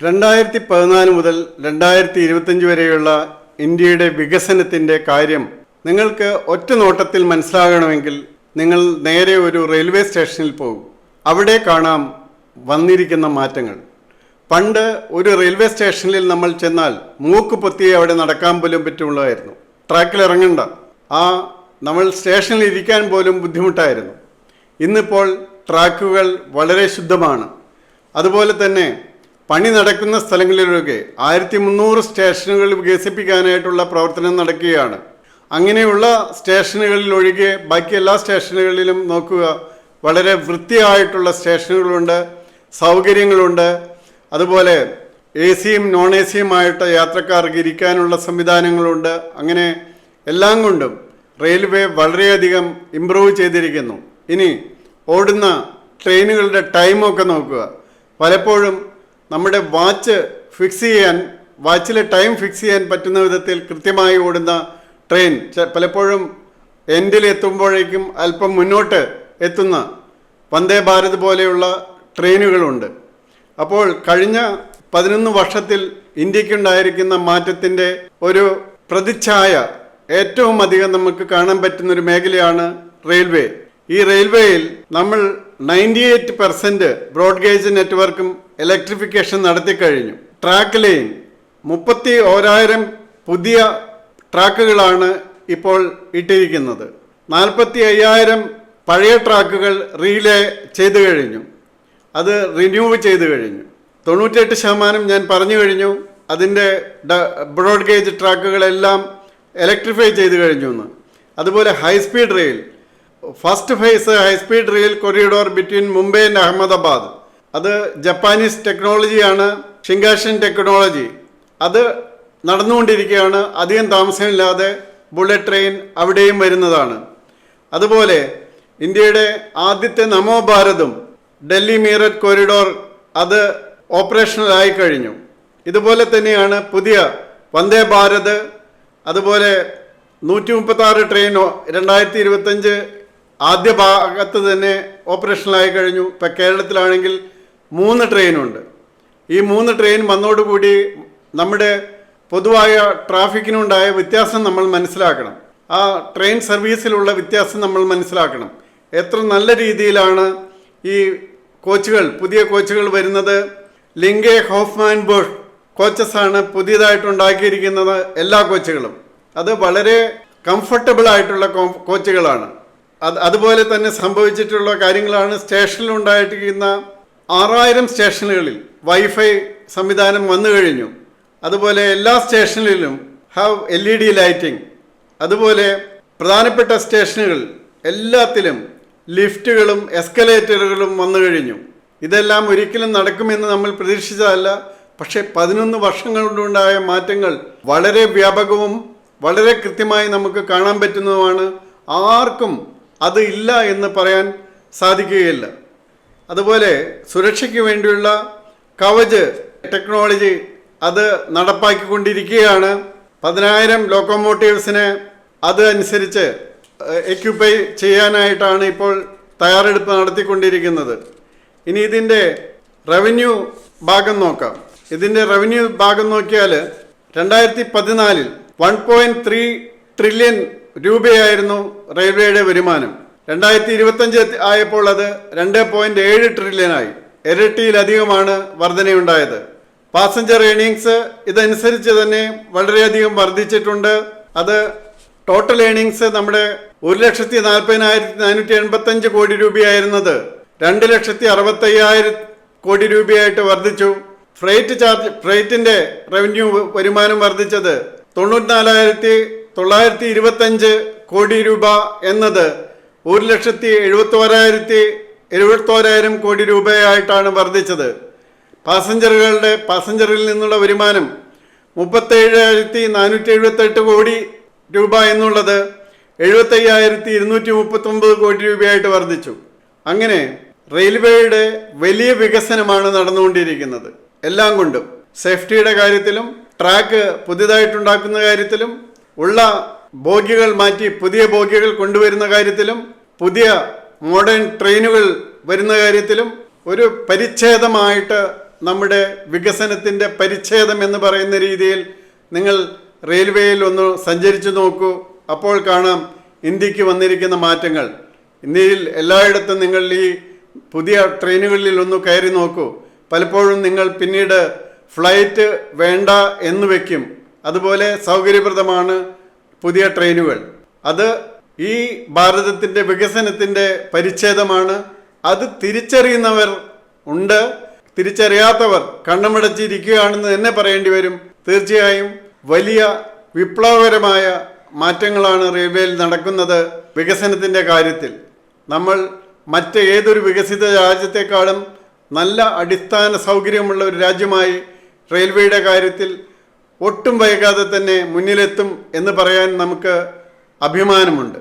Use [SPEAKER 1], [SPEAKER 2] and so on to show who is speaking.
[SPEAKER 1] 2014 മുതൽ 2025 വരെയുള്ള ഇന്ത്യയുടെ വികസനത്തിൻ്റെ കാര്യം നിങ്ങൾക്ക് ഒറ്റ നോട്ടത്തിൽ മനസ്സിലാകണമെങ്കിൽ നിങ്ങൾ നേരെ ഒരു റെയിൽവേ സ്റ്റേഷനിൽ പോകും. അവിടെ കാണാം വന്നിരിക്കുന്ന മാറ്റങ്ങൾ. പണ്ട് ഒരു റെയിൽവേ സ്റ്റേഷനിൽ നമ്മൾ ചെന്നാൽ മൂക്ക് പൊത്തിയെ അവിടെ നടക്കാൻ പോലും പറ്റുള്ളതായിരുന്നു. ട്രാക്കിൽ ഇറങ്ങണ്ട, നമ്മൾ സ്റ്റേഷനിൽ ഇരിക്കാൻ പോലും ബുദ്ധിമുട്ടായിരുന്നു. ഇന്നിപ്പോൾ ട്രാക്കുകൾ വളരെ ശുദ്ധമാണ്. അതുപോലെ തന്നെ പണി നടക്കുന്ന സ്ഥലങ്ങളിലൊക്കെ 1300 സ്റ്റേഷനുകൾ വികസിപ്പിക്കാനായിട്ടുള്ള പ്രവർത്തനം നടക്കുകയാണ്. അങ്ങനെയുള്ള സ്റ്റേഷനുകളിൽ ഒഴികെ ബാക്കി എല്ലാ സ്റ്റേഷനുകളിലും നോക്കുക, വളരെ വൃത്തിയായിട്ടുള്ള സ്റ്റേഷനുകളുണ്ട്, സൗകര്യങ്ങളുണ്ട്. അതുപോലെ AC-യും നോൺ AC-യുമായിട്ട് യാത്രക്കാർക്ക് ഇരിക്കാനുള്ള സംവിധാനങ്ങളുണ്ട്. അങ്ങനെ എല്ലാം കൊണ്ടും റെയിൽവേ വളരെയധികം ഇമ്പ്രൂവ് ചെയ്തിരിക്കുന്നു. ഇനി ഓടുന്ന ട്രെയിനുകളുടെ ടൈമൊക്കെ നോക്കുക. പലപ്പോഴും നമ്മുടെ വാച്ചിലെ ടൈം ഫിക്സ് ചെയ്യാൻ പറ്റുന്ന വിധത്തിൽ കൃത്യമായി ഓടുന്ന ട്രെയിൻ പലപ്പോഴും എൻഡിൽ എത്തുമ്പോഴേക്കും അല്പം മുന്നോട്ട് എത്തുന്ന വന്ദേ ഭാരത് പോലെയുള്ള ട്രെയിനുകളുണ്ട്. അപ്പോൾ കഴിഞ്ഞ 11 വർഷത്തിൽ ഇന്ത്യക്കുണ്ടായിരിക്കുന്ന മാറ്റത്തിൻ്റെ ഒരു പ്രതിച്ഛായ ഏറ്റവും അധികം നമുക്ക് കാണാൻ പറ്റുന്നൊരു മേഖലയാണ് റെയിൽവേ. ഈ റെയിൽവേയിൽ നമ്മൾ 98% ബ്രോഡ് ഗേജ് നെറ്റ്വർക്കും ഇലക്ട്രിഫിക്കേഷൻ നടത്തിക്കഴിഞ്ഞു. ട്രാക്ക് ലൈൻ 31,000 പുതിയ ട്രാക്കുകളാണ് ഇപ്പോൾ ഇട്ടിരിക്കുന്നത്. 45,000 പഴയ ട്രാക്കുകൾ റീലേ ചെയ്തു കഴിഞ്ഞു, അത് റിന്യൂവ് ചെയ്തു കഴിഞ്ഞു. 98% ഞാൻ പറഞ്ഞു കഴിഞ്ഞു. അതിൻ്റെ ബ്രോഡ് ഗേജ് ട്രാക്കുകളെല്ലാം ഇലക്ട്രിഫൈ ചെയ്തു കഴിഞ്ഞു എന്ന്. അതുപോലെ high speed rail, first phase high speed rail corridor between Mumbai and Ahmedabad, അത് ജപ്പാനീസ് ടെക്നോളജിയാണ്, ഷിങ്കാഷൻ ടെക്നോളജി. അത് നടന്നുകൊണ്ടിരിക്കുകയാണ്. അധികം താമസമില്ലാതെ ബുള്ളറ്റ് ട്രെയിൻ അവിടെയും വരുന്നതാണ്. അതുപോലെ ഇന്ത്യയുടെ ആദ്യത്തെ നമോ ഭാരതും ഡൽഹി മീററ്റ് കോറിഡോർ അത് ഓപ്പറേഷണലായി കഴിഞ്ഞു. ഇതുപോലെ തന്നെയാണ് പുതിയ വന്ദേ ഭാരത്. അതുപോലെ 136 ട്രെയിൻ 2025 ആദ്യ ഭാഗത്ത് തന്നെ ഓപ്പറേഷണലായി കഴിഞ്ഞു. ഇപ്പം കേരളത്തിലാണെങ്കിൽ 3 ട്രെയിനുണ്ട്. ഈ 3 ട്രെയിൻ വന്നതോടുകൂടി നമ്മുടെ പൊതുവായ ട്രാഫിക്കിനുണ്ടായ വ്യത്യാസം നമ്മൾ മനസ്സിലാക്കണം. ആ ട്രെയിൻ സർവീസിലുള്ള വ്യത്യാസം നമ്മൾ മനസ്സിലാക്കണം. എത്ര നല്ല രീതിയിലാണ് ഈ പുതിയ കോച്ചുകൾ വരുന്നത്. ലിങ്കെ ഹോഫ്മാൻ ബോഷ് കോച്ചസാണ് പുതിയതായിട്ടുണ്ടാക്കിയിരിക്കുന്നത്. എല്ലാ കോച്ചുകളും അത് വളരെ കംഫർട്ടബിൾ ആയിട്ടുള്ള കോച്ചുകളാണ്. അതുപോലെ തന്നെ സംഭവിച്ചിട്ടുള്ള കാര്യങ്ങളാണ് സ്റ്റേഷനിലുണ്ടായിരിക്കുന്ന 6000 സ്റ്റേഷനുകളിൽ വൈഫൈ സംവിധാനം വന്നു കഴിഞ്ഞു. അതുപോലെ എല്ലാ സ്റ്റേഷനിലും LED ലൈറ്റിംഗ്. അതുപോലെ പ്രധാനപ്പെട്ട സ്റ്റേഷനുകൾ എല്ലാത്തിലും ലിഫ്റ്റുകളും എസ്കലേറ്ററുകളും വന്നു കഴിഞ്ഞു. ഇതെല്ലാം ഒരിക്കലും നടക്കുമെന്ന് നമ്മൾ പ്രതീക്ഷിച്ചതല്ല. പക്ഷേ 11 വർഷങ്ങൾ കൊണ്ടുണ്ടായ മാറ്റങ്ങൾ വളരെ വ്യാപകവും വളരെ കൃത്യമായി നമുക്ക് കാണാൻ പറ്റുന്നതുമാണ്. ആർക്കും അത് ഇല്ല എന്ന് പറയാൻ സാധിക്കുകയില്ല. അതുപോലെ സുരക്ഷയ്ക്ക് വേണ്ടിയുള്ള കവച് ടെക്നോളജി അത് നടപ്പാക്കിക്കൊണ്ടിരിക്കുകയാണ്. 10,000 ലോക്കോമോട്ടീവ്സിനെ അത് അനുസരിച്ച് എക്യുപ്പൈ ചെയ്യാനായിട്ടാണ് ഇപ്പോൾ തയ്യാറെടുപ്പ് നടത്തിക്കൊണ്ടിരിക്കുന്നത്. ഇനി ഇതിൻ്റെ റവന്യൂ ഭാഗം നോക്കാം. ഇതിൻ്റെ റവന്യൂ ഭാഗം നോക്കിയാൽ 2014 1.3 ട്രില്യൺ രൂപയായിരുന്നു റെയിൽവേയുടെ വരുമാനം. 2025 ആയപ്പോൾ അത് 2.7 ട്രില്യനായി. ഇരട്ടിയിലധികമാണ് വർധനയുണ്ടായത്. പാസഞ്ചർ ഏണിങ്സ് ഇതനുസരിച്ച് തന്നെ വളരെയധികം വർദ്ധിച്ചിട്ടുണ്ട്. അത് ടോട്ടൽ ഏണിങ്സ് നമ്മുടെ 1,40,485 കോടി രൂപയായിരുന്നത് 2,65,000 കോടി രൂപയായിട്ട് വർദ്ധിച്ചു. ഫ്രൈറ്റിന്റെ റവന്യൂ വരുമാനം വർദ്ധിച്ചത് 94,925 കോടി രൂപ എന്നത് 1,71,000 കോടി രൂപയായിട്ടാണ് വർദ്ധിച്ചത്. പാസഞ്ചറിൽ നിന്നുള്ള വരുമാനം 37,478 കോടി രൂപ എന്നുള്ളത് 75,239 കോടി രൂപയായിട്ട് വർദ്ധിച്ചു. അങ്ങനെ റെയിൽവേയുടെ വലിയ വികസനമാണ് നടന്നുകൊണ്ടിരിക്കുന്നത്. എല്ലാം കൊണ്ടും സേഫ്റ്റിയുടെ കാര്യത്തിലും ട്രാക്ക് പുതിയതായിട്ടുണ്ടാക്കുന്ന കാര്യത്തിലും ഉള്ള ബോഗികൾ മാറ്റി പുതിയ ബോഗികൾ കൊണ്ടുവരുന്ന കാര്യത്തിലും പുതിയ മോഡേൺ ട്രെയിനുകൾ വരുന്ന കാര്യത്തിലും ഒരു പരിച്ഛേദമായിട്ട് നമ്മുടെ വികസനത്തിൻ്റെ പരിച്ഛേദം എന്ന് പറയുന്ന രീതിയിൽ നിങ്ങൾ റെയിൽവേയിൽ ഒന്ന് സഞ്ചരിച്ചു നോക്കൂ. അപ്പോൾ കാണാം ഇന്ത്യക്ക് വന്നിരിക്കുന്ന മാറ്റങ്ങൾ. ഇന്ത്യയിൽ എല്ലായിടത്തും നിങ്ങൾ ഈ പുതിയ ട്രെയിനുകളിൽ ഒന്ന് കയറി നോക്കൂ. പലപ്പോഴും നിങ്ങൾ പിന്നീട് ഫ്ലൈറ്റ് വേണ്ട എന്ന് വയ്ക്കും. അതുപോലെ സൗകര്യപ്രദമാണ് പുതിയ ട്രെയിനുകൾ. അത് ഈ ഭാരതത്തിൻ്റെ വികസനത്തിൻ്റെ പരിച്ഛേദമാണ്. അത് തിരിച്ചറിയുന്നവർ ഉണ്ട്, തിരിച്ചറിയാത്തവർ കണ്ണുമടച്ചിരിക്കുകയാണെന്ന് തന്നെ പറയേണ്ടി വരും. തീർച്ചയായും വലിയ വിപ്ലവകരമായ മാറ്റങ്ങളാണ് റെയിൽവേയിൽ നടക്കുന്നത് വികസനത്തിൻ്റെ കാര്യത്തിൽ. നമ്മൾ മറ്റ് ഏതൊരു വികസിത രാജ്യത്തെക്കാളും നല്ല അടിസ്ഥാന സൗകര്യമുള്ള ഒരു രാജ്യമായി റെയിൽവേയുടെ കാര്യത്തിൽ ഒട്ടും വൈകാതെ തന്നെ മുന്നിലെത്തും എന്ന് പറയാൻ നമുക്ക് അഭിമാനമുണ്ട്.